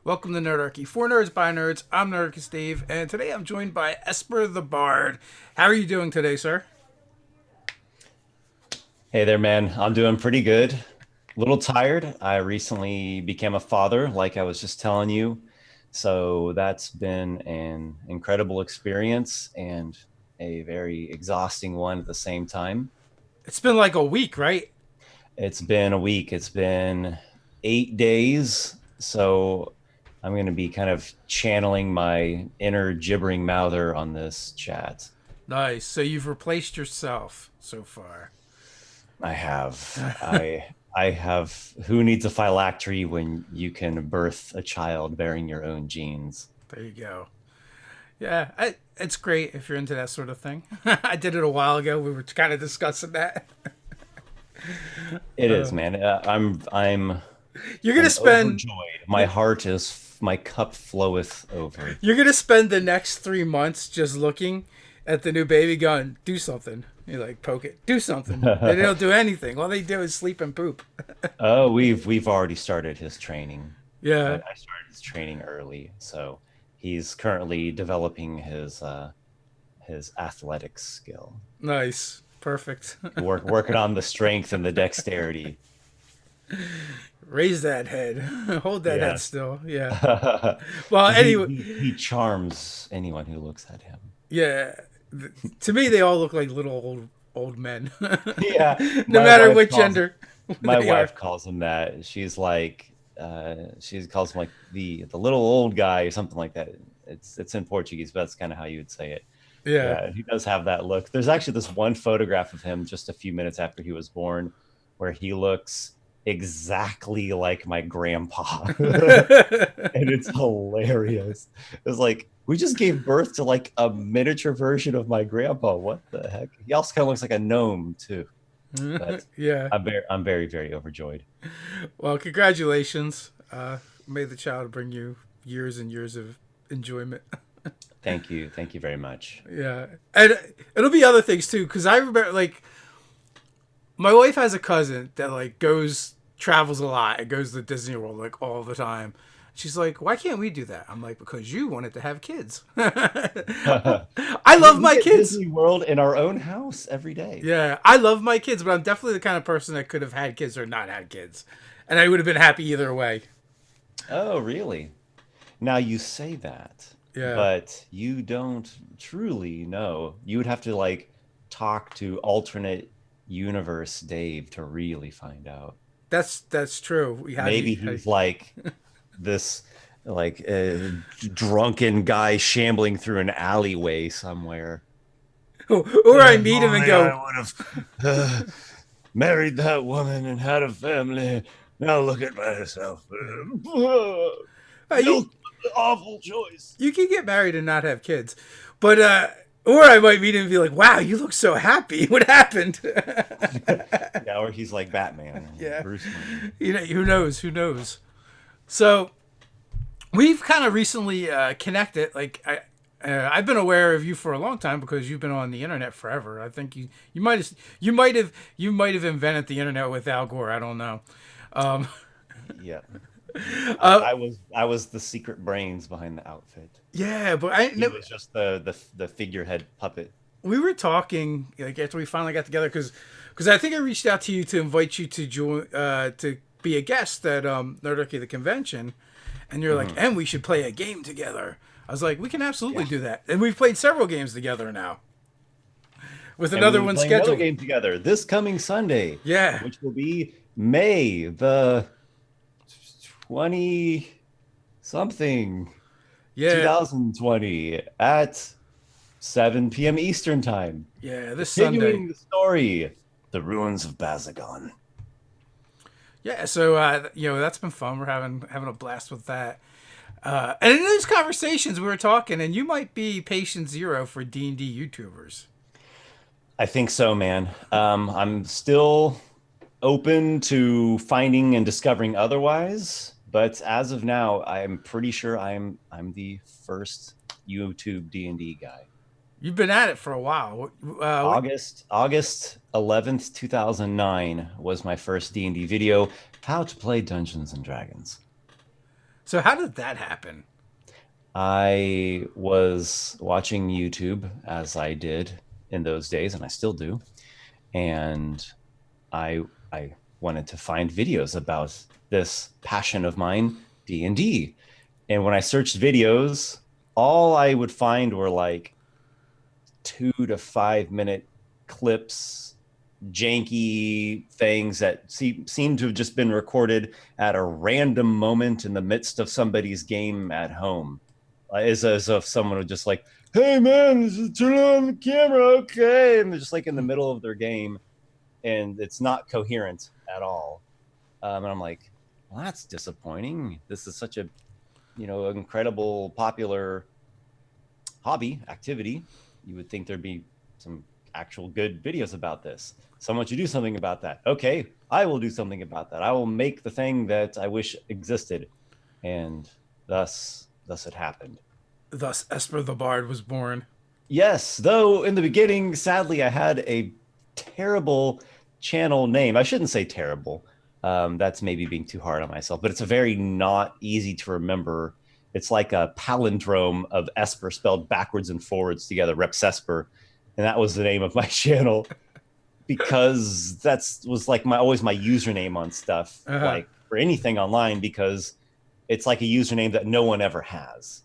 Welcome to Nerdarchy. For nerds by nerds, I'm Nerdarchy Steve, and today I'm joined by Esper the Bard. How are you doing today, sir? Hey there, man. I'm doing pretty good. A little tired. I recently became a father, like I was just telling you. So that's been an incredible experience and a very exhausting one at the same time. It's been like a week, right? It's been a week, it's been 8 days. So I'm going to be kind of channeling my inner gibbering mouther on this chat. Nice. So you've replaced yourself so far. I have. I have. Who needs a phylactery when you can birth a child bearing your own genes? There you go. Yeah, it's great if you're into that sort of thing. I did it a while ago. We were kind of discussing that. It is, man. I'm You're gonna I'm spend overjoyed. My heart is my cup floweth over. you're gonna spend the next 3 months just looking at the new baby, going, "Do something." You like poke it, do something. They don't do anything. All they do is sleep and poop. Oh, we've already started his training. I, Yeah, I started his training early, so he's currently developing his athletics skill. nice, perfect. Working on the strength and the dexterity. Raise that head. Hold that head Yeah. still. Yeah. Well, anyway, He charms anyone who looks at him. yeah. To me, they all look like little old men, Yeah, no my matter wife what calls gender my they are. wife calls him that. She calls him like the little old guy or something like that. It's in Portuguese, but that's kind of how you would say it. Yeah. Yeah, he does have that look. There's actually this one photograph of him just a few minutes after he was born where he looks exactly like my grandpa. And it's hilarious. It's like we just gave birth to like a miniature version of my grandpa. What the heck? He also kind of looks like a gnome too. But Yeah. I'm very, very overjoyed. Well, congratulations. May the child bring you years and years of enjoyment. Thank you very much. Yeah, and it'll be other things too. Because I remember, like, my wife has a cousin that like goes travels a lot and goes to Disney World like all the time. She's like, "Why can't we do that?" I'm like, "Because you wanted to have kids." I love We my get kids. Disney World in our own house every day. Yeah, I love my kids, but I'm definitely the kind of person that could have had kids or not had kids, and I would have been happy either way. Oh, really? Now you say that, Yeah, but you don't truly know. You would have to like talk to alternate universe Dave to really find out. that's true. How do you? Maybe he's like this like drunken guy shambling through an alleyway somewhere. Or I If meet him and only I go, would have married that woman and had a family. Now look at myself. you Guilt, awful choice. you can get married and not have kids, but or I might meet him and be like, "Wow, you look so happy. What happened?" Yeah, or he's like Batman, Yeah, Bruce Wayne. you know, who knows? Who knows? So we've kind of recently connected. Like I've been aware of you for a long time because you've been on the internet forever. I think you might have invented the internet with Al Gore. I don't know. Um, Yeah, uh, I was the secret brains behind the outfit. yeah, but I He never. was just the figurehead puppet. We were talking like after we finally got together because I think I reached out to you to invite you to join to be a guest at Nerdarchy the convention, and you're like, Mhm. and we should play a game together. I was like, we can absolutely Yeah, do that, and we've played several games together now with and we another will be one playing another scheduled. game together this coming Sunday, Yeah, which will be May the 20 something yeah, 2020 at 7 p.m. Eastern time. yeah. This Sunday. Continuing the story, The Ruins of Bazagon. Yeah, so that's been fun. We're having a blast with that. And in those conversations, we were talking, and you might be patient zero for D&D YouTubers. I think so, man. I'm still open to finding and discovering otherwise, but as of now, I'm pretty sure I'm the first YouTube D&D guy. You've been at it for a while. August 11th, 2009 was my first D&D video, How to Play Dungeons and Dragons. So how did that happen? I was watching YouTube as I did in those days, and I still do. And I wanted to find videos about this passion of mine, D&D. And when I searched videos, all I would find were like 2 to 5 minute clips, janky things that seem to have just been recorded at a random moment in the midst of somebody's game at home. As if someone would just like, hey man, this is turn on the camera, okay. And they're just like in the middle of their game and it's not coherent at all. And I'm like, well, that's disappointing. This is such a, incredible, popular hobby activity. You would think there'd be some actual good videos about this. Someone should do something about that. Okay, I will do something about that. I will make the thing that I wish existed. And thus it happened. Thus, Esper the Bard was born. Yes, though in the beginning, sadly, I had a terrible channel name. I shouldn't say terrible. That's maybe being too hard on myself, but it's a very not easy to remember. It's like a palindrome of Esper spelled backwards and forwards together, Reps Esper. And that was the name of my channel because that's was like always my username on stuff, like for anything online, because it's like a username that no one ever has.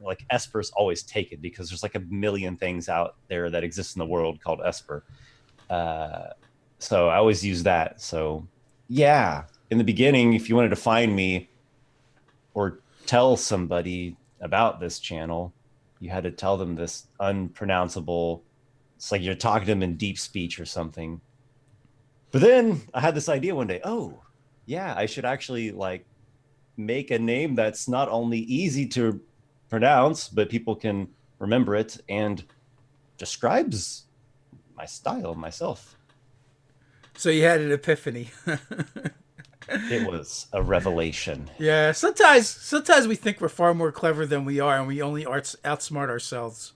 Like Esper's always taken because there's like a million things out there that exist in the world called Esper. So I always use that. So yeah, in the beginning, if you wanted to find me or tell somebody about this channel, you had to tell them this unpronounceable. It's like you're talking to them in deep speech or something. But then I had this idea one day. Oh, yeah, I should actually like make a name that's not only easy to pronounce, but people can remember it and describes my style, myself. So you had an epiphany. It was a revelation. Yeah, sometimes we think we're far more clever than we are, and we only outsmart ourselves.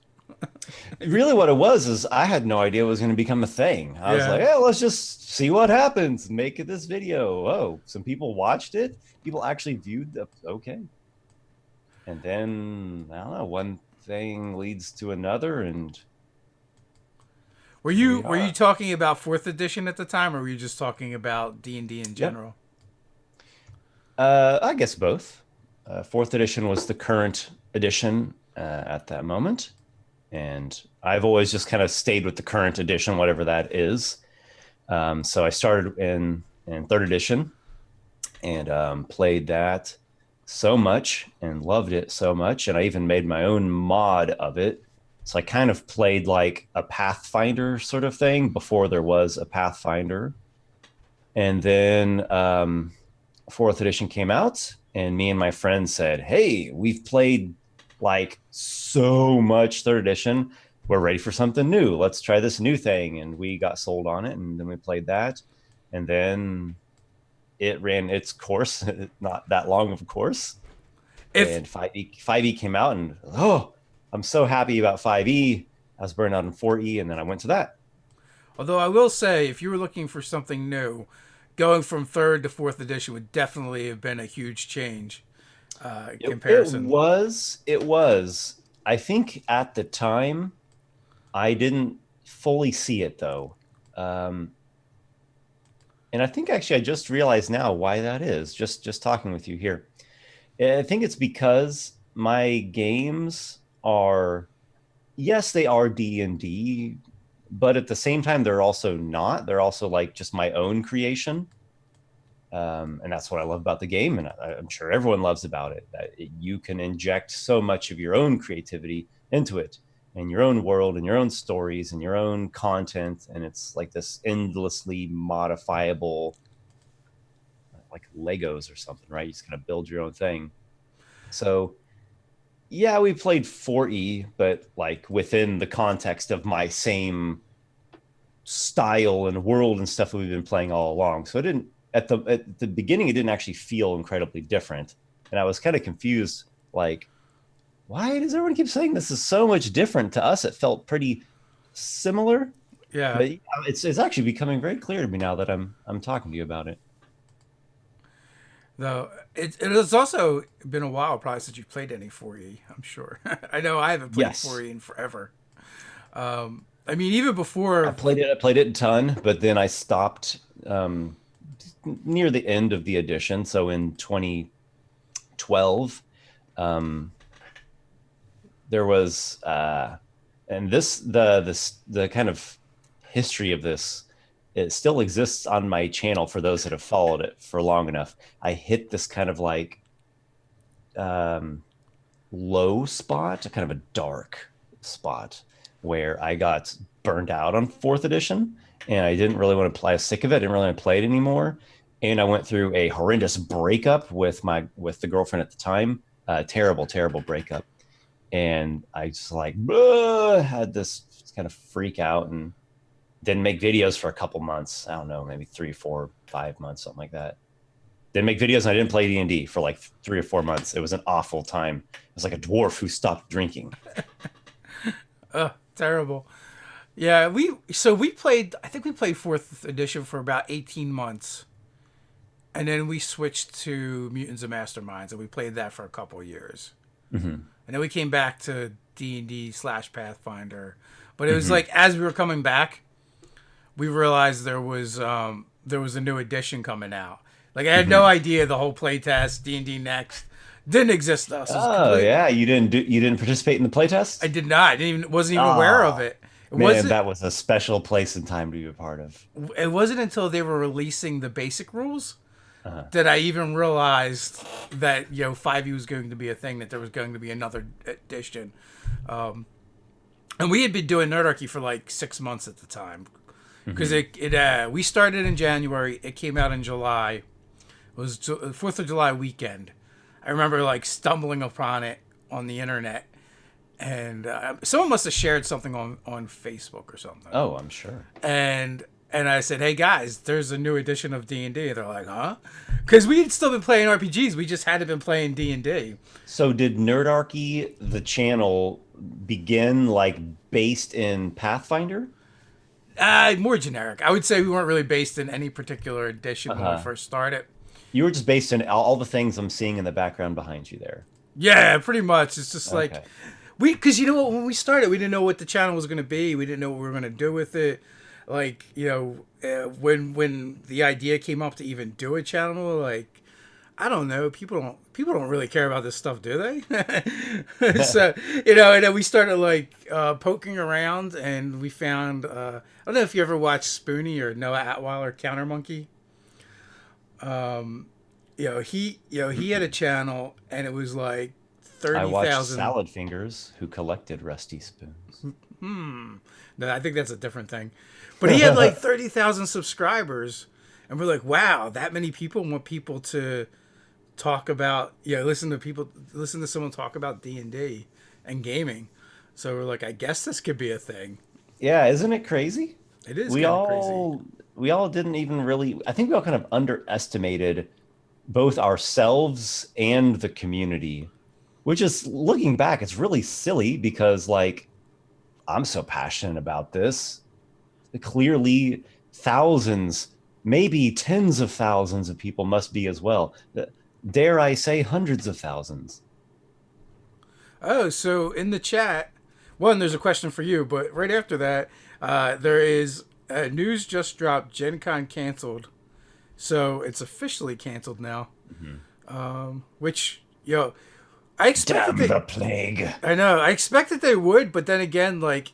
Really, what it was is I had no idea it was going to become a thing. I was like, "Yeah, let's just see what happens. Make it this video." Oh, some people watched it. People actually viewed the okay. And then I don't know, one thing leads to another, and Were you talking about fourth edition at the time, or were you just talking about D&D in yep. general? I guess both. Fourth edition was the current edition at that moment, and I've always just kind of stayed with the current edition, whatever that is. So I started in third edition and played that so much and loved it so much, and I even made my own mod of it. So I kind of played like a Pathfinder sort of thing before there was a Pathfinder. And then fourth edition came out, and me and my friends said, hey, we've played like so much third edition. We're ready for something new. Let's try this new thing. And we got sold on it, and then we played that. And then it ran its course, not that long of a course. And 5e came out, and I'm so happy about 5e. I was burned out in 4e, and then I went to that. Although I will say, if you were looking for something new, going from third to fourth edition would definitely have been a huge change. Comparison. It was. I think at the time, I didn't fully see it though. And I think actually I just realized now why that is. Just talking with you here. I think it's because my games are, yes, they are D&D, but at the same time they're also not. They're also like just my own creation. And that's what I love about the game, and I'm sure everyone loves about it, that you can inject so much of your own creativity into it, and your own world and your own stories and your own content, and it's like this endlessly modifiable, like Legos or something, right? You just kind of build your own thing. So yeah, we played 4e, but like within the context of my same style and world and stuff that we've been playing all along. So it didn't, at the beginning, it didn't actually feel incredibly different. And I was kind of confused, like, why does everyone keep saying this is so much different? To us, it felt pretty similar. Yeah. But it's actually becoming very clear to me now that I'm talking to you about it. Though it has also been a while probably since you played any 4E, I'm sure. I know I haven't played Yes. 4E in forever. I mean, even before. I played it a ton, but then I stopped near the end of the edition. So in 2012, um, there was and the kind of history of this, it still exists on my channel for those that have followed it for long enough. I hit this kind of like low spot, kind of a dark spot, where I got burned out on fourth edition, and I didn't really want to play. I was sick of it. I didn't really want to play it anymore. And I went through a horrendous breakup with the girlfriend at the time. Terrible, terrible breakup. And I just like had this kind of freak out and didn't make videos for a couple months. I don't know, maybe 3, 4, 5 months, something like that. Didn't make videos, and I didn't play D&D for like 3 or 4 months. It was an awful time. It was like a dwarf who stopped drinking. Terrible. Yeah, we played. I think we played fourth edition for about 18 months, and then we switched to Mutants and Masterminds, and we played that for a couple of years. Mm-hmm. And then we came back to D&D/Pathfinder. But it was like, as we were coming back, we realized there was a new edition coming out. Like, I had no idea the whole playtest, D&D Next, didn't exist to us. Oh yeah, you didn't participate in the playtest? I did not. Wasn't even aware of it. That was a special place and time to be a part of. It wasn't until they were releasing the basic rules that I even realized that 5e was going to be a thing, that there was going to be another edition. And we had been doing Nerdarchy for like 6 months at the time, because we started in January. It came out in July. It was 4th of July weekend. I remember like stumbling upon it on the internet, and someone must have shared something on Facebook or something. Oh, I'm sure. And I said, "Hey guys, there's a new edition of D&D." They're like, "Huh?" Because we had still been playing RPGs. We just hadn't been playing D&D. So did Nerdarchy, the channel, begin like based in Pathfinder? More generic. I would say we weren't really based in any particular edition when we first started. You were just based in all the things I'm seeing in the background behind you there. Yeah, pretty much. It's just like because when we started, we didn't know what the channel was going to be. We didn't know what we were going to do with it. Like, when the idea came up to even do a channel, like, I don't know, people don't really care about this stuff, do they? So, and then we started like poking around, and we found I don't know if you ever watched Spoonie or Noah Atweiler Counter Monkey. He had a channel, and it was like 30,000. I watched Salad Fingers, who collected rusty spoons. No, I think that's a different thing. But he had like 30,000 subscribers, and we're like, wow, that many people want people to talk about, listen to someone talk about D&D and gaming. So we're like, I guess this could be a thing. Yeah, isn't it crazy? It is kind of crazy. We all didn't even really, I think we all kind of underestimated both ourselves and the community, which is, looking back, it's really silly, because like, I'm so passionate about this. Clearly thousands, maybe tens of thousands of people must be as well. Dare I say hundreds of thousands. Oh, so in the chat, there's a question for you, but right after that, there is news just dropped, GenCon Cancelled. So it's officially canceled now. Which, I expected Damn the plague. I know. I expected they would, but then again, like,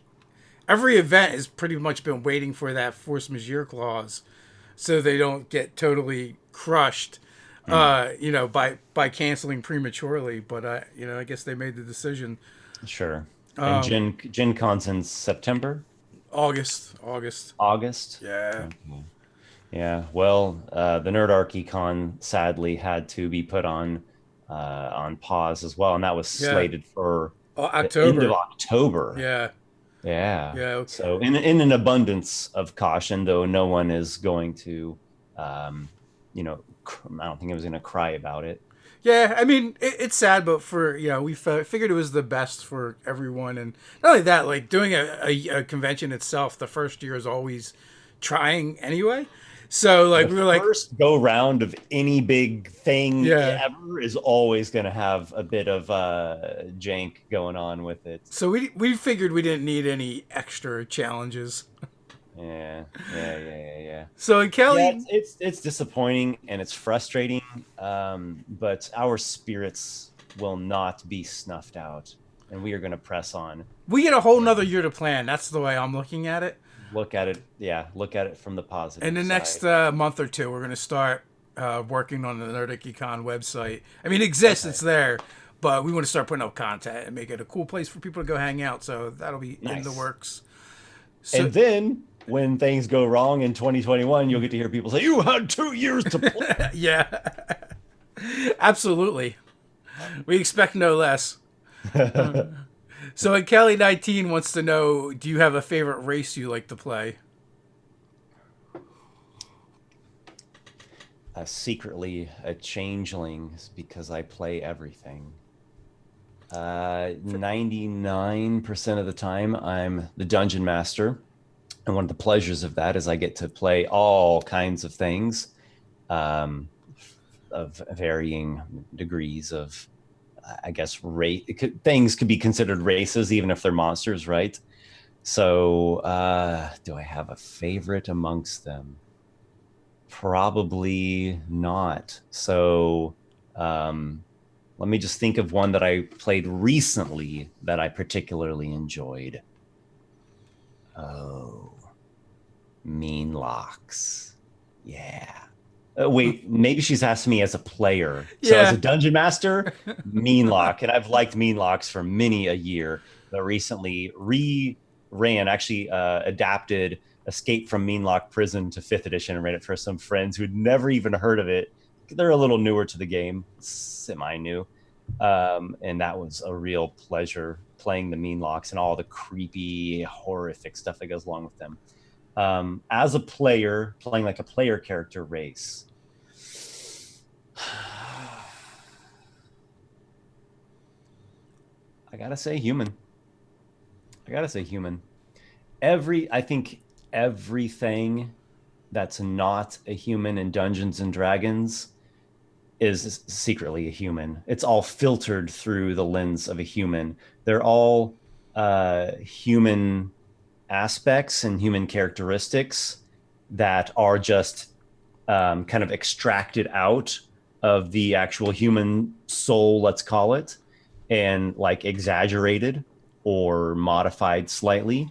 every event has pretty much been waiting for that force majeure clause, so they don't get totally crushed, by canceling prematurely. But I guess they made the decision. Sure. And GenCon's in September? August. Yeah. Okay. Yeah. Well, the Nerdarchy Con sadly had to be put on pause as well, and that was slated for October. End of October. Yeah. Okay. So in an abundance of caution, though, no one is going to, I don't think I was going to cry about it. Yeah, I mean, it's sad, but we figured it was the best for everyone. And not only that, like, doing a convention itself, the first year is always trying anyway. So like The we were like, first go round of any big thing yeah. ever is always going to have a bit of jank going on with it. So we figured we didn't need any extra challenges. Yeah. So Yeah, Kelly, it's disappointing and it's frustrating, but our spirits will not be snuffed out, and we are going to press on. we get a whole nother And year to plan. That's the way I'm looking at it. look at it, yeah, look at it from the In positive the next side. month or two, we're going to start working on the Nerdic Econ website. I mean, it exists, Okay, it's there, but we want to start putting up content and make it a cool place for people to go hang out. So that'll be in the nice. works. So And then when things go wrong in 2021, you'll get to hear people say, "You had 2 years to plan." yeah, absolutely. We expect no less. So Kelly 19 wants to know, do you have a favorite race you like to play? Secretly a changeling because I play everything. 99% of the time, I'm the dungeon master. And one of the pleasures of that is I get to play all kinds of things um, of varying degrees of, I guess, race. Things could be considered races, even if they're monsters, right? So, do I have a favorite amongst them? Probably not. So, let me just think of one that I played recently that I particularly enjoyed. Oh, Mean Locks. Yeah. Wait, maybe she's asking me as a player. So as a Yeah. dungeon master, Mean Lock, and I've liked Mean Locks for many a year. But recently actually adapted Escape from Mean Lock Prison to 5th edition and ran it for some friends who'd never even heard of it. They're a little newer to the game, semi-new. And that was a real pleasure playing the Mean Locks and all the creepy, horrific stuff that goes along with them. As a player, playing like a player character race. I gotta say human. I think everything that's not a human in Dungeons and Dragons is secretly a human. It's all filtered through the lens of a human. They're all human aspects and human characteristics that are just kind of extracted out of the actual human soul, let's call it, and like exaggerated or modified slightly.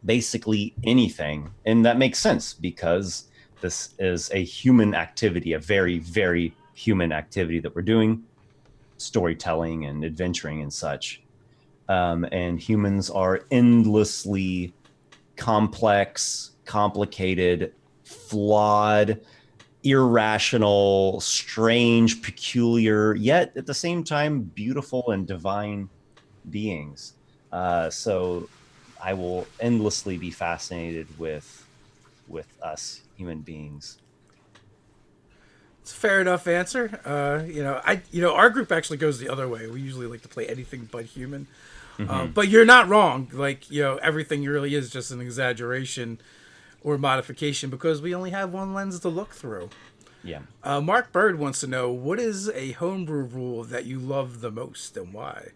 Basically anything. And that makes sense because this is a human activity, a very, very human activity that we're doing, storytelling and adventuring and such. And humans are endlessly complex, complicated, flawed, irrational, strange, peculiar, yet at the same time, beautiful and divine beings. So I will endlessly be fascinated with us human beings. It's a fair enough answer. Our group actually goes the other way. We usually like to play anything but human. Mm-hmm. But you're not wrong. Like, everything really is just an exaggeration or modification because we only have one lens to look through. Yeah. Mark Bird wants to know, what is a homebrew rule that you love the most and why?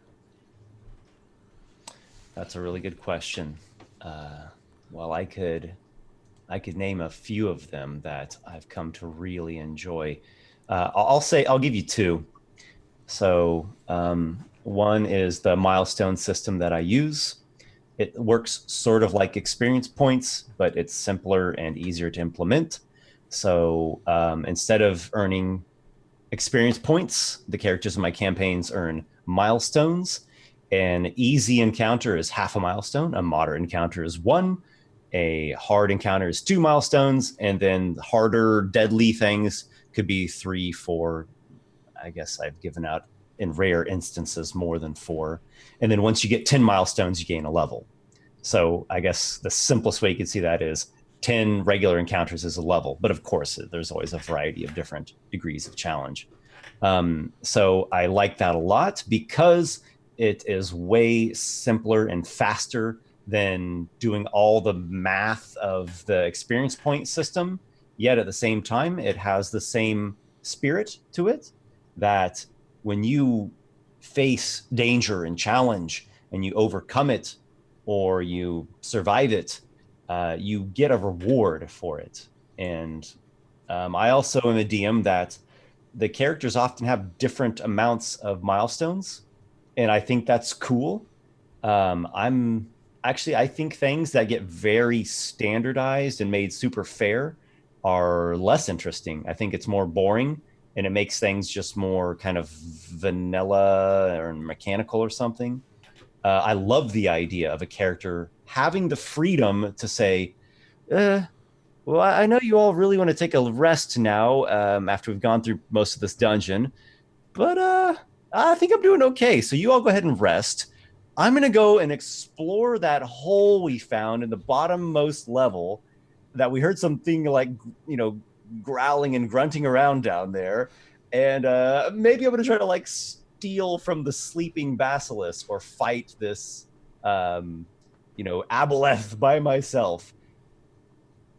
That's a really good question. Well, I could name a few of them that I've come to really enjoy. I'll give you two. So one is the milestone system that I use. It works sort of like experience points, but it's simpler and easier to implement. So instead of earning experience points, the characters in my campaigns earn milestones. An easy encounter is half a milestone. A moderate encounter is one. A hard encounter is 2 milestones. And then harder, deadly things could be 3, 4. I guess I've given out in rare instances more than 4. And then once you get 10 milestones, you gain a level. So I guess the simplest way you could see that is 10 regular encounters is a level. But of course, there's always a variety of different degrees of challenge. So I like that a lot because it is way simpler and faster than doing all the math of the experience point system Yet at the same time, it has the same spirit to it, that when you face danger and challenge and you overcome it or you survive it, you get a reward for it. And I also am a DM that the characters often have different amounts of milestones, and I think that's cool. I'm actually, I think things that get very standardized and made super fair are less interesting. I think it's more boring, and it makes things just more kind of vanilla or mechanical or something. I love the idea of a character having the freedom to say, well, I know you all really want to take a rest now, after we've gone through most of this dungeon, but I think I'm doing okay. So you all go ahead and rest. I'm going to go and explore that hole we found in the bottommost level that we heard something like, growling and grunting around down there. And maybe I'm going to try to like steal from the sleeping basilisk or fight this, aboleth by myself.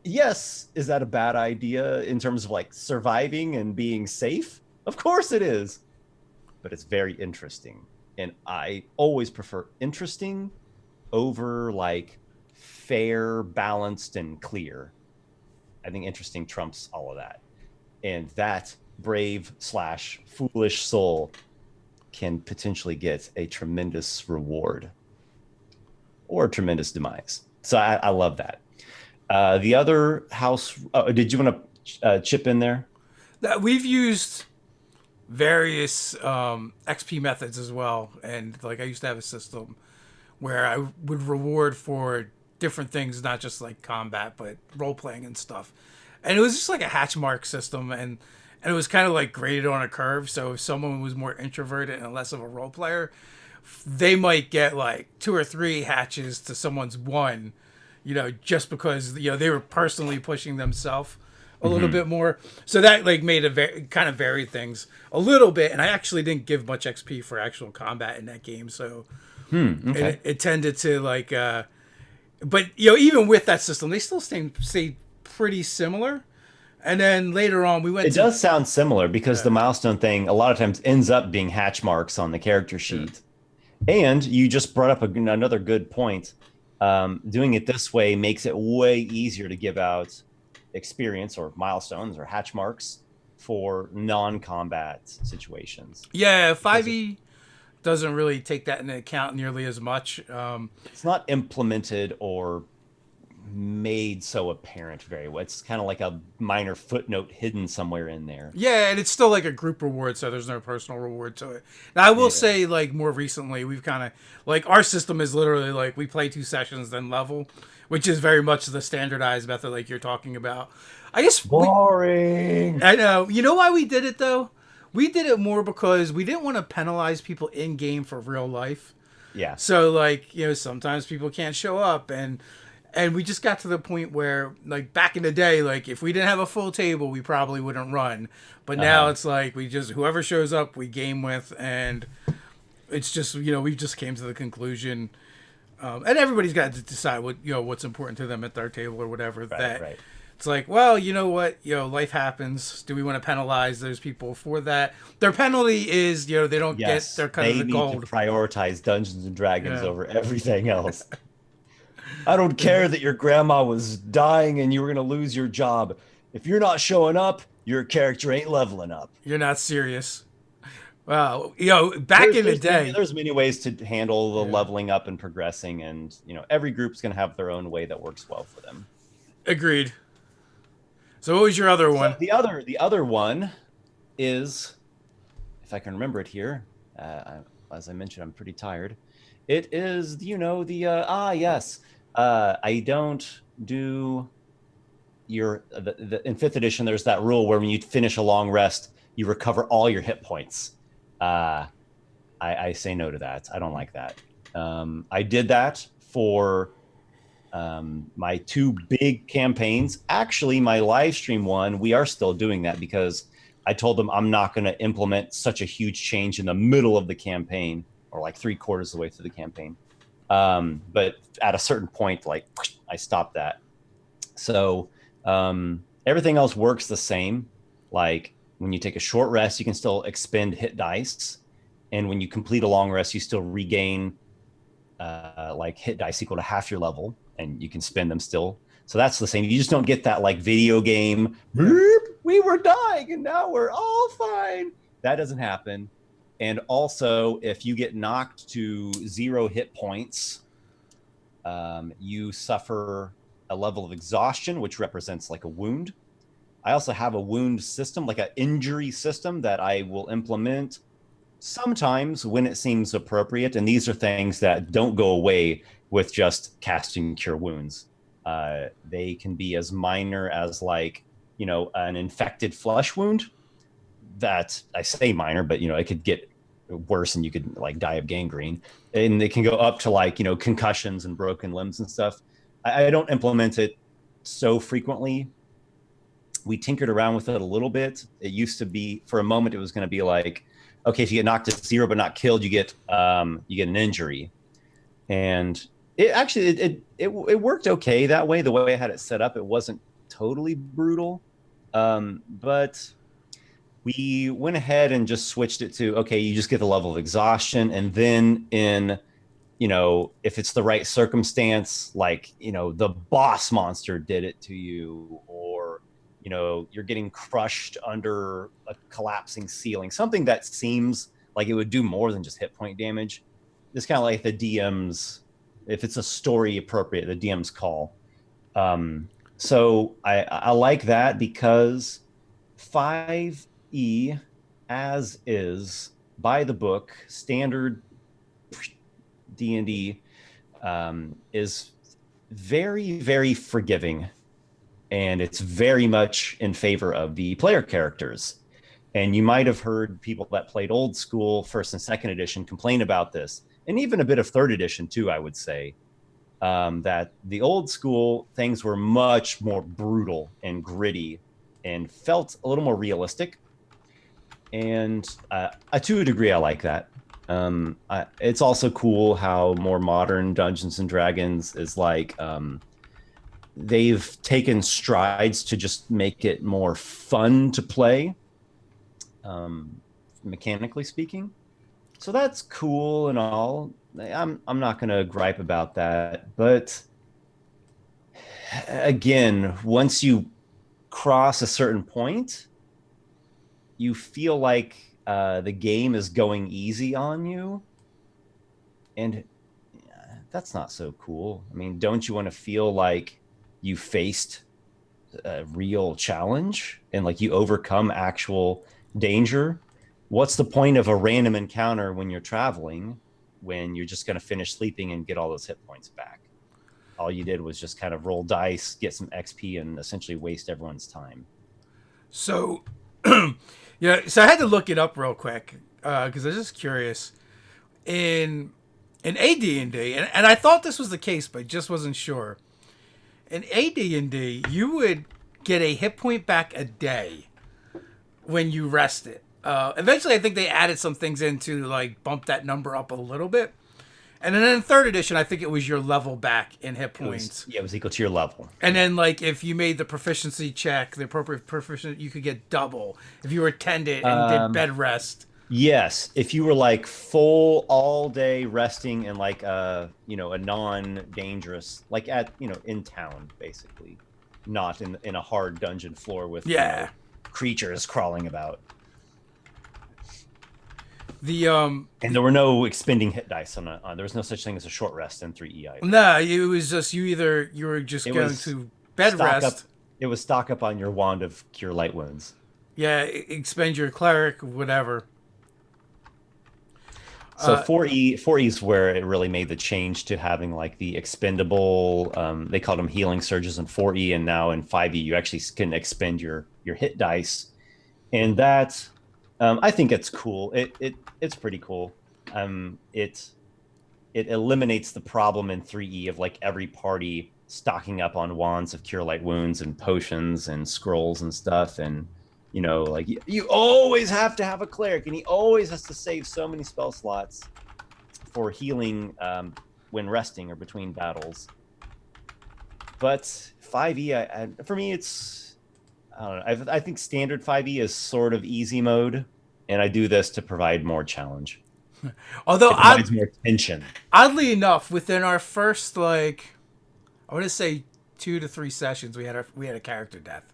Yes, is that a bad idea in terms of like surviving and being safe? Of course it is, but it's very interesting. And I always prefer interesting over like fair, balanced, and clear. I think interesting trumps all of that. And that brave slash foolish soul can potentially get a tremendous reward or a tremendous demise. So I love that. The other house, did you want to chip in there? That we've used various XP methods as well, and like I used to have a system where I would reward for different things, not just like combat, but role playing and stuff. And it was just like a hatch mark system, and it was kind of like graded on a curve. So if someone was more introverted and less of a role player, they might get like 2 or 3 hatches to someone's one, just because they were personally pushing themselves a little bit more. So that like made kind of varied things a little bit. And I actually didn't give much XP for actual combat in that game, so Okay. it tended to like. But even with that system, they still stay pretty similar. And then later on, we went. It does sound similar because the milestone thing a lot of times ends up being hatch marks on the character sheet. And you just brought up another good point. Doing it this way makes it way easier to give out experience or milestones or hatch marks for non-combat situations. Yeah, 5e doesn't really take that into account nearly as much. It's not implemented or made so apparent very well. It's kind of like a minor footnote hidden somewhere in there. Yeah, and it's still like a group reward, so there's no personal reward to it. Now, I will say, like, more recently, we've kind of, like, our system is literally, like, we play 2 sessions, then level, which is very much the standardized method like you're talking about. I guess... Boring! I know. You know why we did it, though? We did it more because we didn't want to penalize people in-game for real life. Yeah. So, like, sometimes people can't show up, and we just got to the point where, like, back in the day, like, if we didn't have a full table, we probably wouldn't run. But now it's like whoever shows up, we game with, and it's just, we just came to the conclusion, and everybody's got to decide what's important to them at their table or whatever. Right. It's like, well, you know what, life happens. Do we want to penalize those people for that? Their penalty is, they don't get their cut of the gold. They need to prioritize Dungeons and Dragons over everything else. I don't care that your grandma was dying and you were going to lose your job. If you're not showing up, your character ain't leveling up. You're not serious. Well, back in the day, there's many ways to handle the leveling up and progressing, and every group's going to have their own way that works well for them. Agreed. So what was your other one? The other one is, if I can remember it here, as I mentioned, I'm pretty tired. It is, yes. I don't do in 5th edition, there's that rule where when you finish a long rest, you recover all your hit points. I say no to that. I don't like that. I did that for my 2 big campaigns. Actually, my live stream one, we are still doing that because I told them I'm not going to implement such a huge change in the middle of the campaign or like 3/4 of the way through the campaign. But at a certain point, like, I stopped that. So Everything else works the same. Like when you take a short rest, you can still expend hit dice. And when you complete a long rest, you still regain like hit dice equal to half your level, and you can spend them still. So that's the same. You just don't get that like video game, we were dying and now we're all fine. That doesn't happen. And also, if you get knocked to 0 hit points, you suffer a level of exhaustion, which represents like a wound. I also have a wound system, like an injury system that I will implement sometimes when it seems appropriate. And these are things that don't go away with just casting Cure Wounds. They can be as minor as like, an infected flesh wound that I say minor, but it could get worse and you could like die of gangrene. And they can go up to like, concussions and broken limbs and stuff. I don't implement it so frequently. We tinkered around with it a little bit. It used to be, for a moment, it was going to be like, okay, if you get knocked to 0 but not killed, you get an injury. And it actually it worked okay that way. The way I had it set up, it wasn't totally brutal, but we went ahead and just switched it to, okay, you just get the level of exhaustion, and then if it's the right circumstance, like the boss monster did it to you, or you're getting crushed under a collapsing ceiling, something that seems like it would do more than just hit point damage. It's kind of like the DM's, if it's a story appropriate, the DM's call. So I like that because 5e, as is, by the book, standard D&D, is very, very forgiving. And it's very much in favor of the player characters. And you might have heard people that played old school 1st and 2nd edition complain about this, and even a bit of 3rd edition too, I would say, that the old school things were much more brutal and gritty and felt a little more realistic. And to a degree, I like that. It's also cool how more modern Dungeons and Dragons is like, they've taken strides to just make it more fun to play, mechanically speaking. So that's cool and all. I'm not going to gripe about that. But again, once you cross a certain point, you feel like the game is going easy on you. And that's not so cool. I mean, don't you want to feel like you faced a real challenge and like you overcome actual danger? What's the point of a random encounter when you're traveling, when you're just going to finish sleeping and get all those hit points back? All you did was just kind of roll dice, get some XP, and essentially waste everyone's time. So, yeah, so I had to look it up real quick because I was just curious. In AD&D, and I thought this was the case, but just wasn't sure. In AD&D, you would get a hit point back a day when you rested. Eventually, I think they added some things in to like bump that number up a little bit. And then in 3rd edition, I think it was your level back in hit points. It was equal to your level. And then, like, if you made the proficiency check, the appropriate proficiency, you could get double. If you were tended and did bed rest. Yes, if you were like full all day resting in like a non-dangerous, like at in town basically, not in a hard dungeon floor with creatures crawling about. And there were no expending hit dice on there was no such thing as a short rest in 3E either. No, it was just you were just going to bed rest. It was stock up on your wand of cure light wounds. Yeah, expend your cleric, whatever. So 4E is where it really made the change to having like the expendable, they called them healing surges in 4E, and now in 5E you actually can expend your hit dice. And that, I think it's cool. It's pretty cool. It eliminates the problem in 3E of like every party stocking up on wands of cure light wounds and potions and scrolls and stuff, and like you always have to have a cleric, and he always has to save so many spell slots for healing when resting or between battles. But 5e, for me, it's I don't know. I think standard 5e is sort of easy mode, and I do this to provide more challenge. Although It provides more tension. oddly enough, within our first like, I want to say 2 to 3 sessions, we had a character death.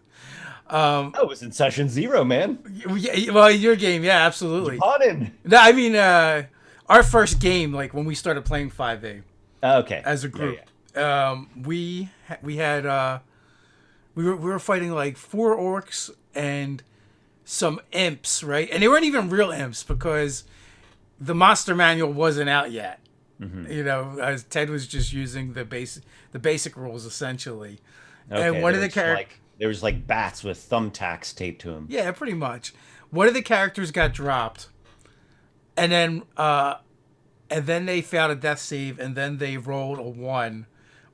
Oh, it was in session 0, man. Yeah, well, your game, yeah, absolutely. Japanin. No, I mean, our first game, like when we started playing 5A Okay. as a Yeah, group, yeah. we had we were fighting like 4 orcs and some imps, right? And they weren't even real imps because the monster manual wasn't out yet. Hmm. You know, as Ted was just using the basic rules essentially. And Okay, one of the characters, there was like bats with thumbtacks taped to them. yeah, pretty much. One of the characters got dropped, and then they failed a death save, and then they rolled a 1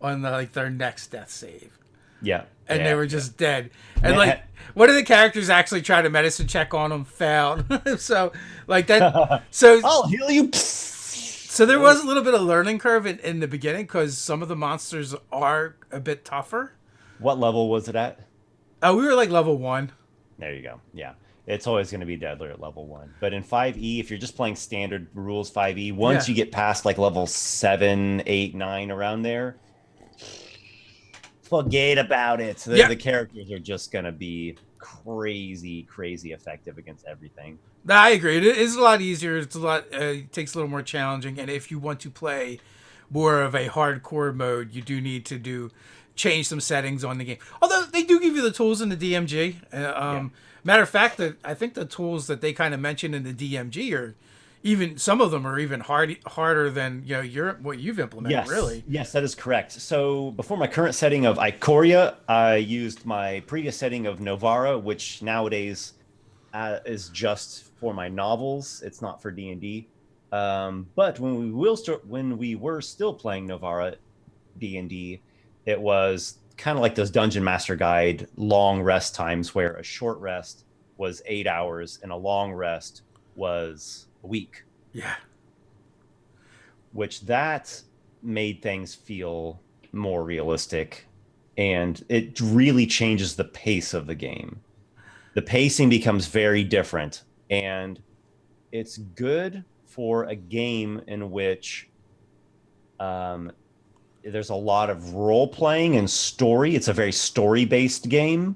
on like their next death save, Yeah, and they yeah, were yeah. just dead. And like one of the characters actually tried a medicine check on them, failed. So like that, so I'll heal you. so there was a little bit of learning curve in the beginning because some of the monsters are a bit tougher. What level was it at? We were like level 1. There you go. Yeah. It's always going to be deadlier at level 1. But in 5e, if you're just playing standard rules 5e, once Yeah. you get past like level 7, 8, 9 around there, forget about it. Yeah. The characters are just going to be crazy, crazy effective against everything. I agree. It is a lot easier. It's a lot. It takes a little more challenging. And if you want to play more of a hardcore mode, you do need to change some settings on the game. Although they do give you the tools in the DMG. Yeah. Matter of fact, that I think the tools that they kind of mentioned in the DMG are even some of them are even harder than what you've implemented. Yes. Really. Yes, that is correct. So before my current setting of Ikoria, I used my previous setting of Novara, which nowadays is just for my novels. It's not for D&D. But when we were still playing Novara D&D, it was kind of like those Dungeon Master Guide long rest times where a short rest was 8 hours and a long rest was a week. Yeah. Which that made things feel more realistic, and it really changes the pace of the game. The pacing becomes very different, and it's good for a game in which there's a lot of role playing and story. It's a very story based game,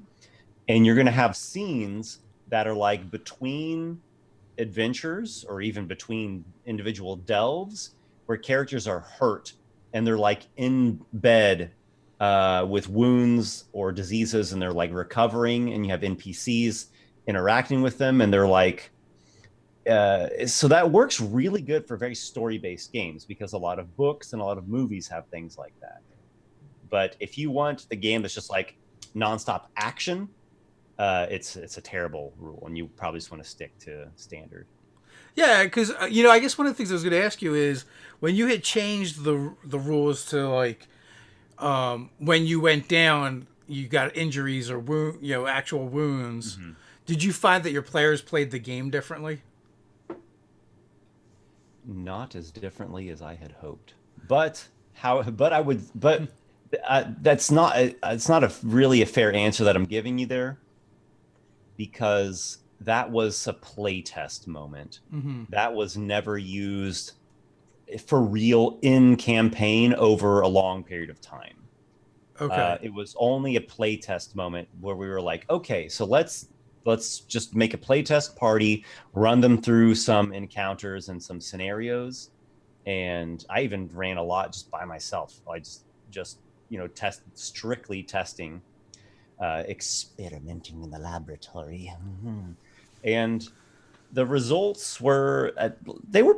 and you're going to have scenes that are like between adventures or even between individual delves where characters are hurt and they're like in bed with wounds or diseases, and they're like recovering, and you have NPCs interacting with them, and they're like so that works really good for very story-based games because a lot of books and a lot of movies have things like that. But if you want the game that's just like nonstop action, it's a terrible rule, and you probably just want to stick to standard. Yeah, because I guess one of the things I was going to ask you is when you had changed the rules to like when you went down, you got injuries or actual wounds. Mm-hmm. Did you find that your players played the game differently? Not as differently as I had hoped, but that's not it's not really a fair answer that I'm giving you there, because that was a playtest moment. Mm-hmm. That was never used for real in campaign over a long period of time. Okay. It was only a playtest moment where we were like, okay, so let's just make a playtest party, run them through some encounters and some scenarios. And I even ran a lot just by myself. I just strictly testing, experimenting in the laboratory. Mm-hmm. And the results were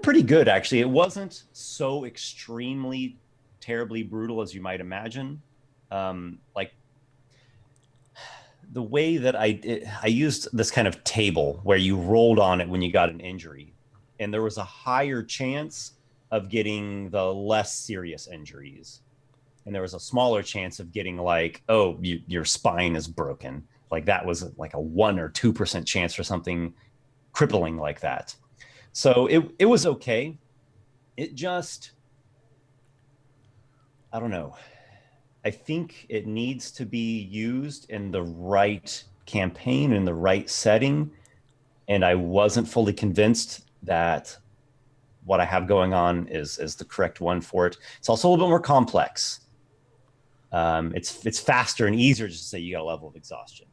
pretty good, actually. It wasn't so extremely terribly brutal as you might imagine. Like the way that I used this kind of table where you rolled on it when you got an injury, and there was a higher chance of getting the less serious injuries, and there was a smaller chance of getting like, oh, your spine is broken. Like that was like a 1 or 2% chance for something crippling like that. So it was okay. It just, I don't know. I think it needs to be used in the right campaign in the right setting, and I wasn't fully convinced that what I have going on is the correct one for it. It's also a little bit more complex. It's faster and easier just to say you got a level of exhaustion.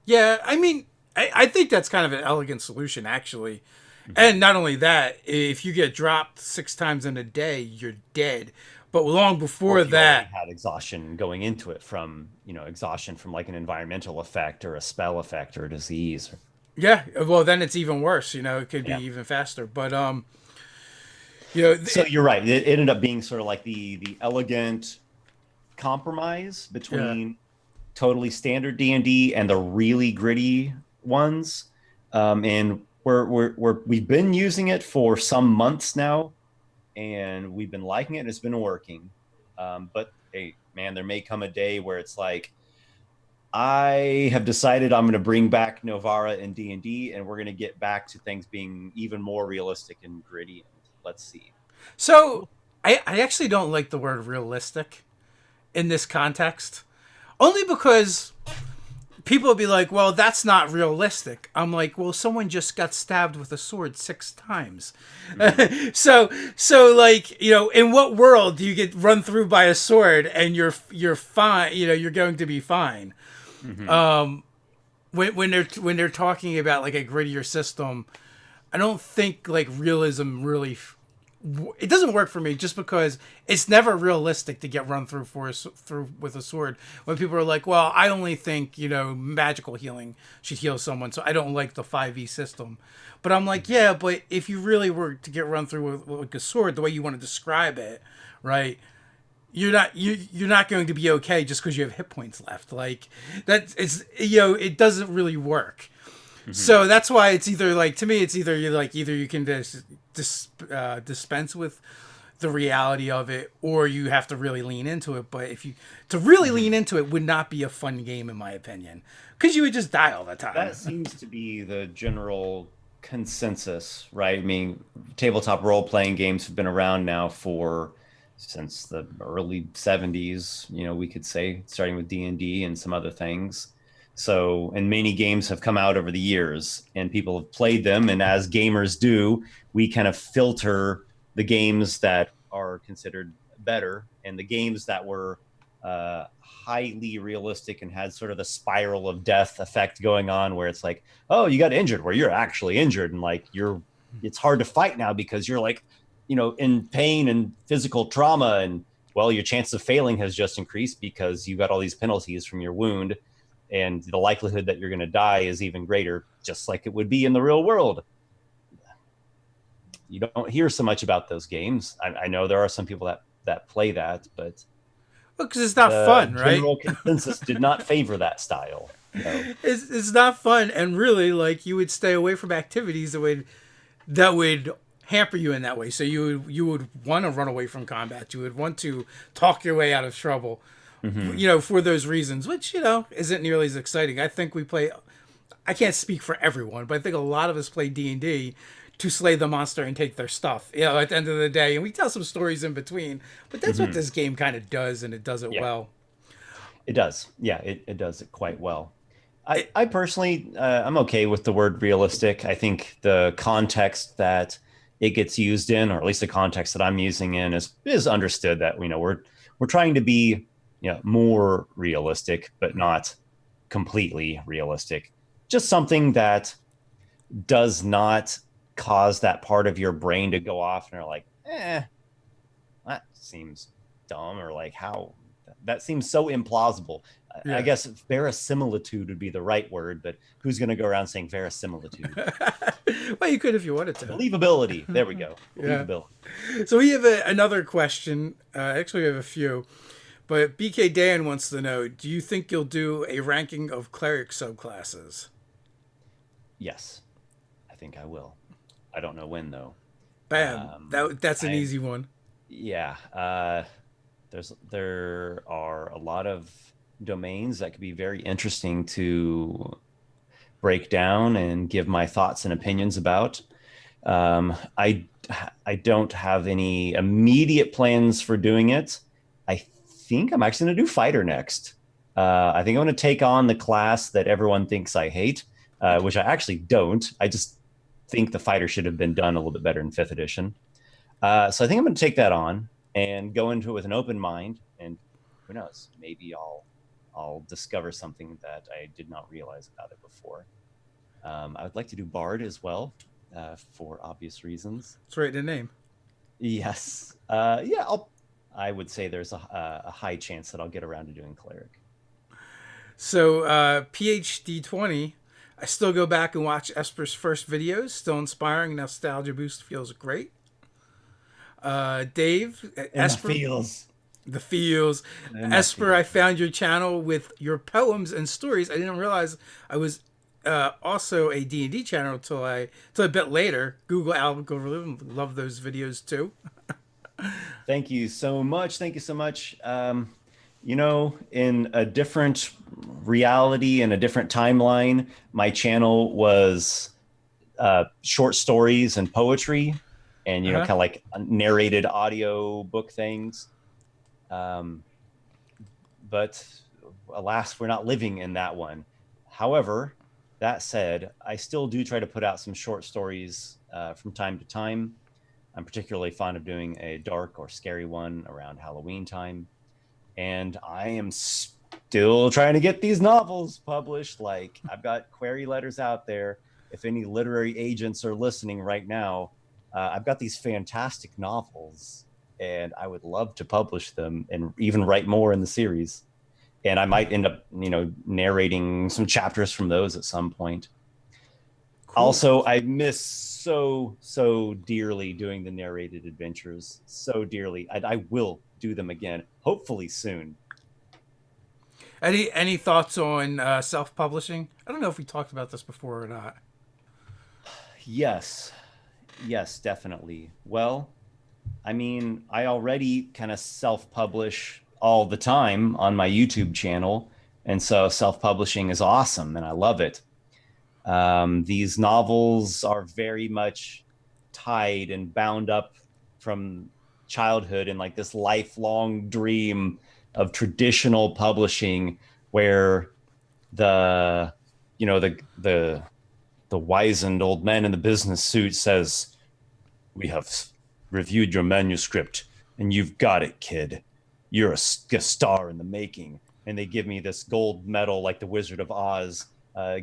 Yeah, I mean, I think that's kind of an elegant solution, actually. Mm-hmm. And not only that, if you get dropped 6 times in a day, you're dead. But long Or before if you already that, had exhaustion going into it from, exhaustion from like an environmental effect or a spell effect or a disease. yeah, well, then it's even worse. It could be Yeah. even faster. But you know, So you're right. It ended up being sort of like the elegant compromise yeah. between totally standard D&D and the really gritty ones. And we've been using it for some months now, and we've been liking it, and it's been working. But hey, man, there may come a day where it's like, I have decided I'm going to bring back Novara and D&D, and we're going to get back to things being even more realistic and gritty. And let's see. So I actually don't like the word realistic in this context, only because people will be like, well, that's not realistic. I'm like, well, someone just got stabbed with a sword 6 times. Mm-hmm. So like, in what world do you get run through by a sword and you're fine, you're going to be fine. Mm-hmm. When they're talking about like a grittier system, I don't think like realism really it doesn't work for me, just because it's never realistic to get run through with a sword. When people are like, well, I only think magical healing should heal someone, so I don't like the 5e system. But I'm like, yeah, but if you really were to get run through with like a sword, the way you want to describe it, right, you're not going to be okay just because you have hit points left. Like that, it doesn't really work. Mm-hmm. So that's why it's either like, to me, it's either you can dispense with the reality of it, or you have to really lean into it. But if you to really lean into it would not be a fun game, in my opinion, because you would just die all the time. That seems to be the general consensus, right? I mean, tabletop role-playing games have been around now since the early 70s, we could say, starting with D&D and some other things. So, and many games have come out over the years, and people have played them. And as gamers do, we kind of filter the games that are considered better, and the games that were highly realistic and had sort of the spiral of death effect going on, where it's like, oh, you got injured, where you're actually injured, and like it's hard to fight now because you're like, in pain and physical trauma, and well, your chance of failing has just increased because you got all these penalties from your wound, and the likelihood that you're going to die is even greater, just like it would be in the real world. You don't hear so much about those games. I know there are some people that play that, but because it's not fun, right? General consensus did not favor that style. It's not fun, and really, like, you would stay away from activities that would hamper you in that way. So you would want to run away from combat. You would want to talk your way out of trouble. Mm-hmm. For those reasons, which isn't nearly as exciting. I think we play. I can't speak for everyone, but I think a lot of us play D&D to slay the monster and take their stuff. At the end of the day, and we tell some stories in between. But that's what this game kind of does, and it does it well. It does. Yeah, it does it quite well. I personally, I'm okay with the word realistic. I think the context that it gets used in, or at least the context that I'm using in, is understood that we're trying to be more realistic, but not completely realistic. Just something that does not cause that part of your brain to go off and are like, that seems dumb, or like, how that seems so implausible. Yeah. I guess verisimilitude would be the right word, but who's going to go around saying verisimilitude? Well, you could if you wanted to. Believability. There we go. Believability. Yeah. So we have another question. Actually, we have a few. But BK Dan wants to know, do you think you'll do a ranking of cleric subclasses? Yes, I think I will. I don't know when, though. Bam. That's an easy one. Yeah. There are a lot of domains that could be very interesting to break down and give my thoughts and opinions about. I don't have any immediate plans for doing it. I think I'm actually going to do fighter next. I think I'm going to take on the class that everyone thinks I hate, which I actually don't. I just think the fighter should have been done a little bit better in fifth edition. So I think I'm going to take that on and go into it with an open mind. And who knows, maybe I'll discover something that I did not realize about it before. I would like to do Bard as well, for obvious reasons. It's right in the name. Yes. Yeah, I would say there's a high chance that I'll get around to doing Cleric. So PhD 20, I still go back and watch Esper's first videos. Still inspiring. Nostalgia boost feels great. Dave, Esper. The feels. Esper, I found your channel with your poems and stories. I didn't realize I was also a D&D channel till a bit later. Google algorithm, love those videos too. Thank you so much. Thank you so much. You know, in a different reality and a different timeline, my channel was short stories and poetry, and you know, kind of like narrated audio book things. But alas, we're not living in that one. However, that said, I still do try to put out some short stories from time to time. I'm particularly fond of doing a dark or scary one around Halloween time. And I am still trying to get these novels published. Like, I've got query letters out there. If any literary agents are listening right now, I've got these fantastic novels, and I would love to publish them and even write more in the series. And I might end up, you know, narrating some chapters from those at some point. Cool. Also, I miss so dearly doing the narrated adventures. So dearly. I will do them again, hopefully soon. Any thoughts on self-publishing? I don't know if we talked about this before or not. Yes, definitely. Well, I mean, I already kind of self-publish all the time on my YouTube channel, and so self-publishing is awesome, and I love it. These novels are very much tied and bound up from childhood and like this lifelong dream of traditional publishing, where the you know the wizened old man in the business suit says, "We have reviewed your manuscript and you've got it, kid. You're a star in the making." And they give me this gold medal, like the Wizard of Oz,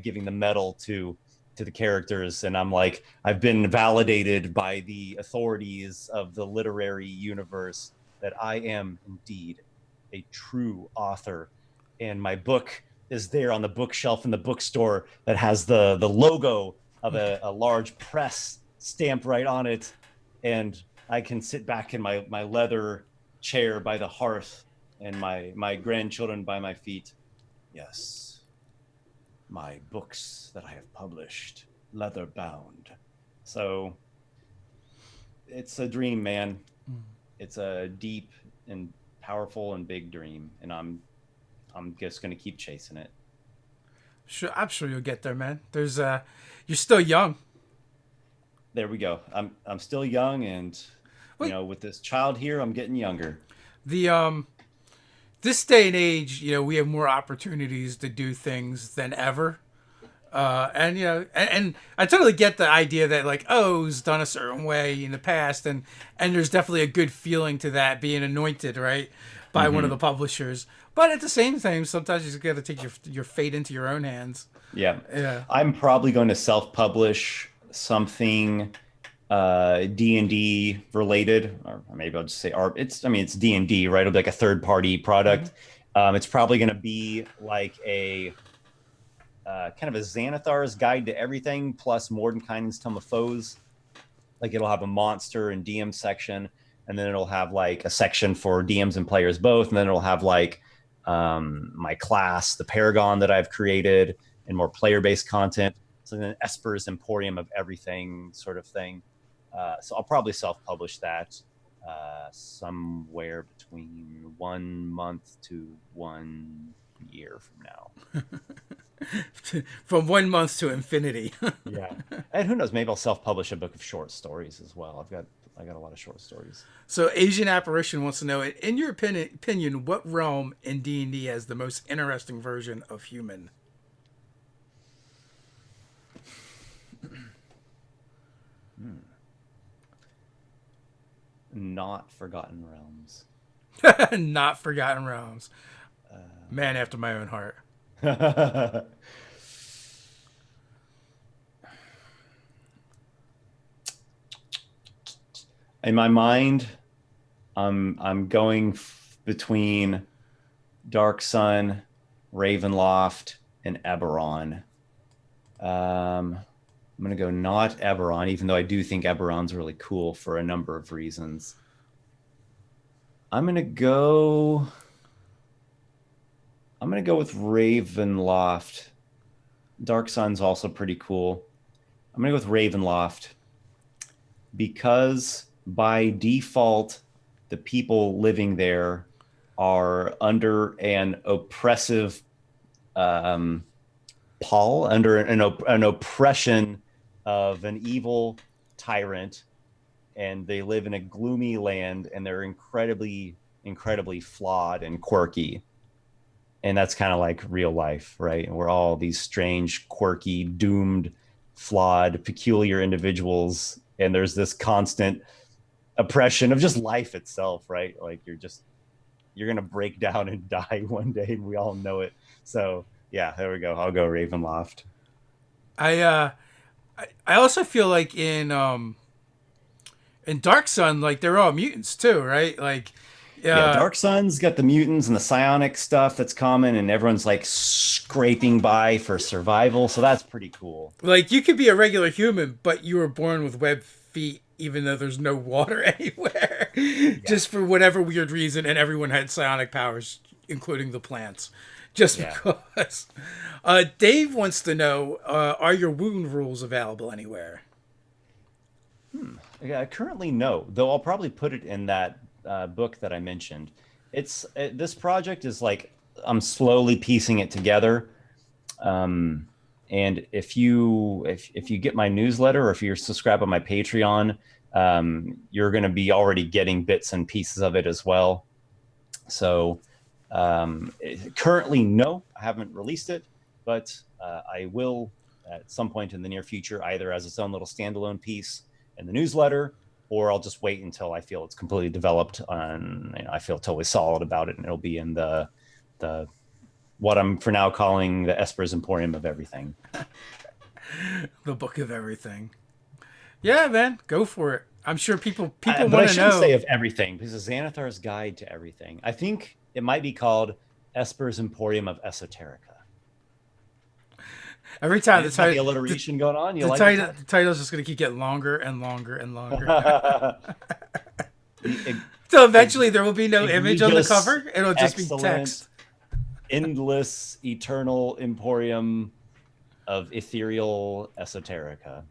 giving the medal to the characters. And I'm like, I've been validated by the authorities of the literary universe that I am indeed a true author. And my book is there on the bookshelf in the bookstore that has the logo of a large press stamped right on it. And I can sit back in my leather chair by the hearth and my grandchildren by my feet. Yes, my books that I have published, leather bound. So it's a dream, man. It's a deep and powerful and big dream, and I'm just gonna keep chasing it. Sure, I'm sure you'll get there, man. You're still young. There we go. I'm still young, and you know, with this child here, I'm getting younger. This day and age, you know, we have more opportunities to do things than ever. And you know, and I totally get the idea that like, oh, it was done a certain way in the past, and there's definitely a good feeling to that being anointed, right, by one of the publishers. But at the same time, sometimes you just got to take your fate into your own hands. Yeah. I'm probably going to self-publish something D&D related, or maybe I'll just say art. It's D&D, right? It'll be like a third-party product. It's probably going to be like a kind of a Xanathar's Guide to Everything plus Mordenkainen's Tome of Foes. Like, it'll have a monster and DM section, and then it'll have like a section for DMs and players both, and then it'll have like my class, the Paragon that I've created, and more player-based content. So then Esper's Emporium of Everything sort of thing. So I'll probably self-publish that somewhere between 1 month to 1 year from now. From 1 month to infinity. Yeah. And who knows, maybe I'll self-publish a book of short stories as well. I've got I got a lot of short stories. So Asian Apparition wants to know, in your opinion, what realm in D&D has the most interesting version of human? Not Forgotten Realms. Not Forgotten Realms. Man after my own heart. In my mind, I'm going between Dark Sun, Ravenloft, and Eberron. I'm gonna go not Eberron, even though I do think Eberron's really cool for a number of reasons. I'm gonna go with Ravenloft. Dark Sun's also pretty cool. I'm gonna go with Ravenloft because by default, the people living there are under an oppressive pall, under an oppression of an evil tyrant, and they live in a gloomy land, and they're incredibly flawed and quirky. And that's kind of like real life, right? And we're all these strange, quirky, doomed, flawed, peculiar individuals, and there's this constant oppression of just life itself, right? Like you're gonna break down and die one day, and we all know it. So yeah, there we go. I'll go Ravenloft. I also feel like in Dark Sun, like they're all mutants too, right? Like Yeah, Dark Sun's got the mutants and the psionic stuff that's common, and everyone's like scraping by for survival. So that's pretty cool. like you could be a regular human, but you were born with webbed feet, even though there's no water anywhere, just for whatever weird reason, and everyone had psionic powers, including the plants, just because. Dave wants to know: are your wound rules available anywhere? Yeah, currently no, though I'll probably put it in that book that I mentioned. This project is like I'm slowly piecing it together. And if you get my newsletter, or if you're subscribed on my Patreon, you're going to be already getting bits and pieces of it as well. So currently, no, I haven't released it, but I will at some point in the near future, either as its own little standalone piece in the newsletter, or I'll just wait until I feel it's completely developed and I feel totally solid about it, and it'll be in the what I'm for now calling the Esper's Emporium of Everything. The book of everything. Yeah, man, go for it. I'm sure people But want I to shouldn't know. say of everything, because it's Xanathar's Guide to Everything. I think it might be called Esper's Emporium of Esoterica. Every time the title, the alliteration going on. You like the title's just gonna keep getting longer and longer and longer. So eventually there will be no image on the cover. It'll just be text. Endless, eternal emporium of ethereal esoterica.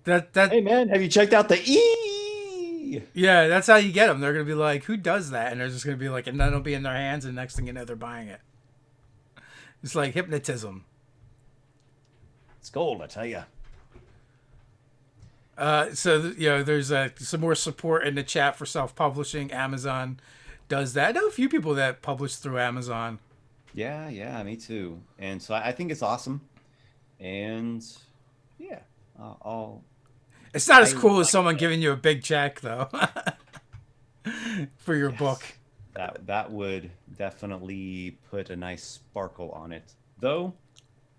Hey man, have you checked out the E? Yeah, that's how you get them. They're gonna be like, "Who does that?" And they're just gonna be like, and then it'll be in their hands, and next thing you know, they're buying it. It's like hypnotism. It's gold, I tell you. So there's some more support in the chat for self-publishing. Amazon does that. I know a few people that publish through Amazon. Yeah, me too. And so I think it's awesome. And yeah, It's not as cool as someone giving you a big check, though, for your book. That would definitely put a nice sparkle on it. Though,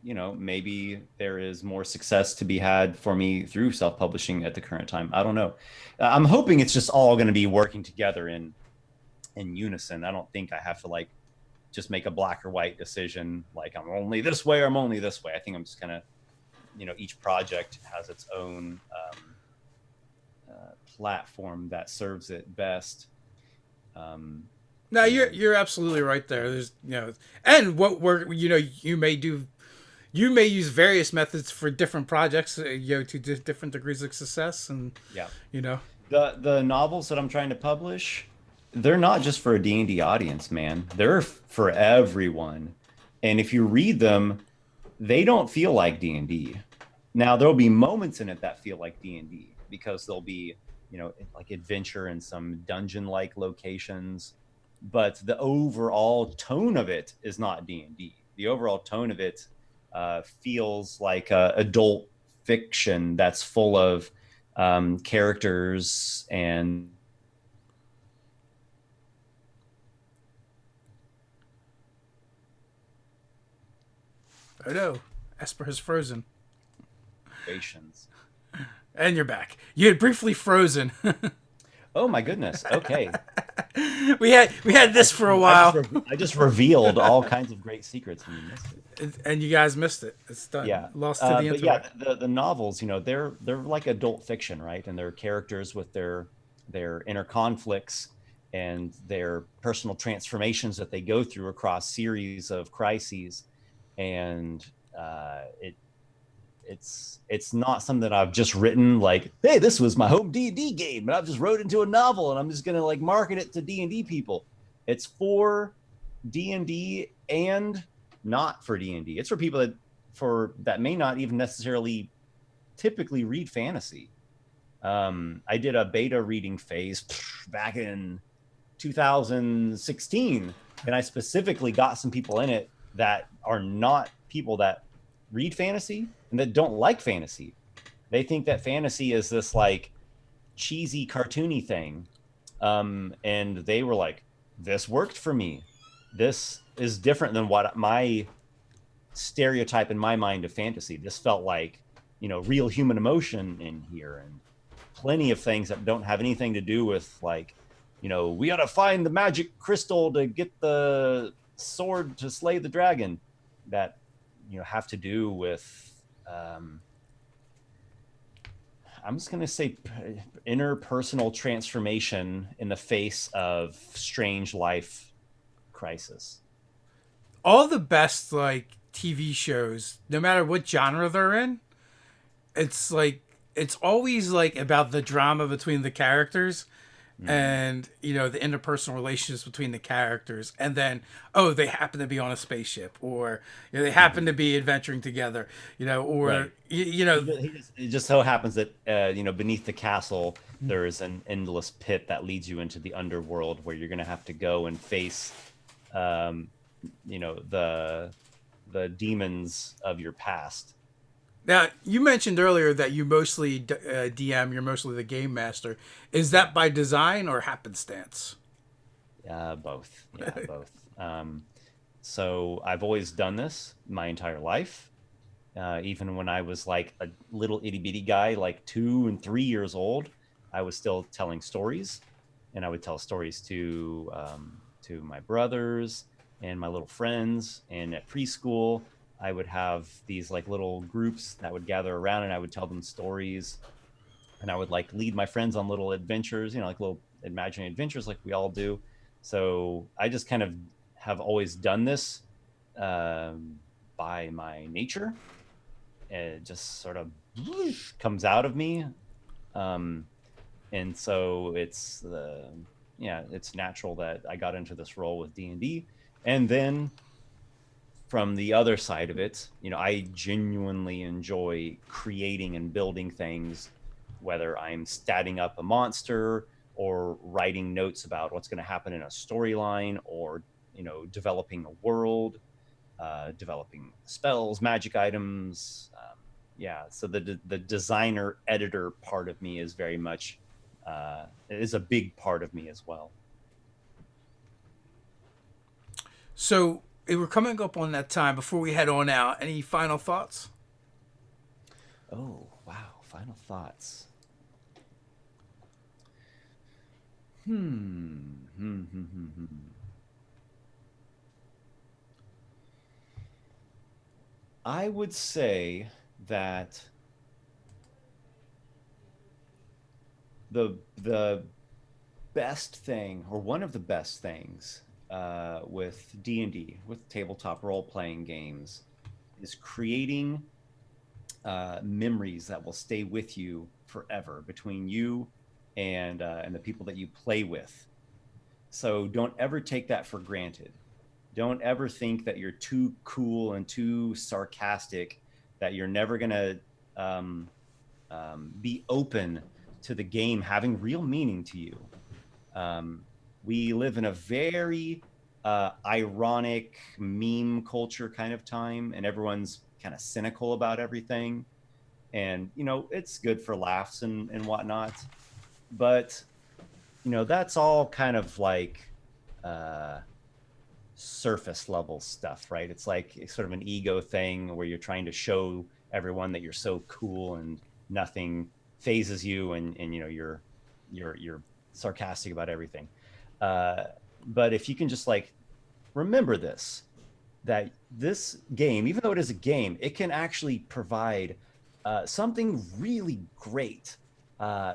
maybe there is more success to be had for me through self-publishing at the current time. I don't know. I'm hoping it's just all going to be working together in unison. I don't think I have to just make a black or white decision, like I'm only this way or I'm only this way. I think I'm just gonna, each project has its own platform that serves it best. No, you're absolutely right there. There's and what work you may do. You may use various methods for different projects, to different degrees of success, and the novels that I'm trying to publish, they're not just for a D&D audience, man. They're for everyone. And if you read them, they don't feel like D&D. Now, there'll be moments in it that feel like D&D because there'll be like adventure and some dungeon-like locations, but the overall tone of it is not D&D. The overall tone of it feels like adult fiction that's full of characters and Oh no, Esper has frozen. situations. And you're back. You had briefly frozen. Oh my goodness. Okay. we had this for a while. I just revealed all kinds of great secrets and you missed it. And you guys missed it. It's done. Yeah. Lost to the But internet. yeah, the novels, they're like adult fiction, right? And they're characters with their inner conflicts and their personal transformations that they go through across series of crises. And it's not something that I've just written like, hey, this was my home D&D game, and I've just wrote into a novel, and I'm just gonna like market it to D&D people. It's for D&D and not for D&D. It's for people that may not even necessarily typically read fantasy. I did a beta reading phase back in 2016, and I specifically got some people in it that are not people that read fantasy and that don't like fantasy. They think that fantasy is this like cheesy cartoony thing, and they were like, this worked for me. This is different than what my stereotype in my mind of fantasy. This felt like real human emotion in here, and plenty of things that don't have anything to do with like we gotta find the magic crystal to get the sword to slay the dragon, that have to do with I'm just going to say interpersonal transformation in the face of strange life crisis. All the best like TV shows, no matter what genre they're in, it's always like about the drama between the characters. And the interpersonal relationships between the characters, and then they happen to be on a spaceship, or they happen to be adventuring together, or right. It just so happens that beneath the castle there is an endless pit that leads you into the underworld, where you're going to have to go and face the demons of your past. Now, you mentioned earlier that you mostly DM, you're mostly the game master. Is that by design or happenstance? Both. Yeah, both. So I've always done this my entire life. Even when I was like a little itty bitty guy, like 2 and 3 years old, I was still telling stories, and I would tell stories to my brothers and my little friends. And at preschool, I would have these like little groups that would gather around, and I would tell them stories, and I would like lead my friends on little adventures, like little imaginary adventures like we all do. So I just kind of have always done this by my nature. It just sort of comes out of me. And so it's natural that I got into this role with D&D. And then from the other side of it, I genuinely enjoy creating and building things, whether I'm statting up a monster or writing notes about what's going to happen in a storyline, or developing a world, developing spells, magic items. So the designer editor part of me is very much is a big part of me as well. So we're coming up on that time. Before we head on out, any final thoughts? Oh, wow. Final thoughts. I would say that the best thing, or one of the best things, with D&D, with tabletop role-playing games, is creating memories that will stay with you forever between you and the people that you play with. So don't ever take that for granted. Don't ever think that you're too cool and too sarcastic, that you're never gonna be open to the game having real meaning to you. We live in a very ironic meme culture kind of time, and everyone's kind of cynical about everything. And, you know, it's good for laughs and whatnot. But, you know, that's all kind of like surface level stuff, right? It's like it's sort of an ego thing where you're trying to show everyone that you're so cool and nothing phases you, and you know, you're sarcastic about everything. But if you can just like remember this, that this game, even though it is a game, it can actually provide something really great,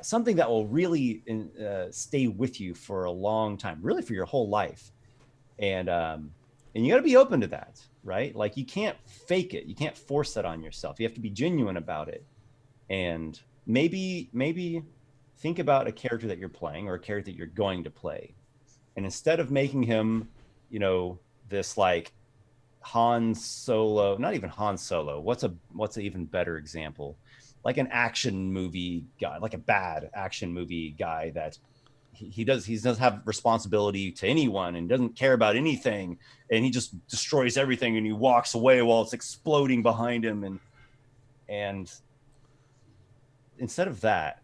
something that will really stay with you for a long time, really for your whole life. And you got to be open to that, right? Like, you can't fake it, you can't force that on yourself. You have to be genuine about it. And maybe think about a character that you're playing, or a character that you're going to play, and instead of making him, you know, this like Han Solo, not even Han Solo, what's an even better example? Like an action movie guy, like a bad action movie guy that he doesn't have responsibility to anyone and doesn't care about anything, and he just destroys everything, and he walks away while it's exploding behind him. And instead of that,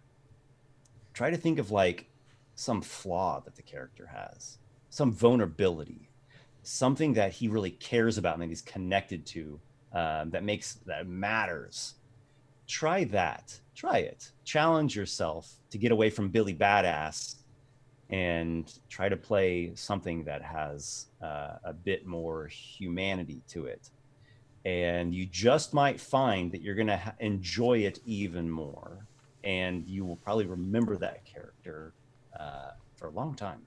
try to think of like some flaw that the character has, some vulnerability, something that he really cares about and that he's connected to, that matters. Try it. Challenge yourself to get away from Billy Badass and try to play something that has a bit more humanity to it. And you just might find that you're going to enjoy it even more. And you will probably remember that character for a long time.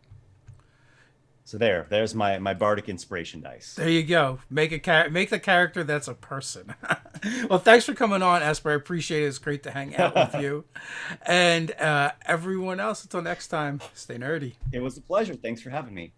So there's my bardic inspiration dice. There you go. Make the character that's a person. Well, thanks for coming on, Esper. I appreciate it. It's great to hang out with you. And everyone else, until next time, stay nerdy. It was a pleasure. Thanks for having me.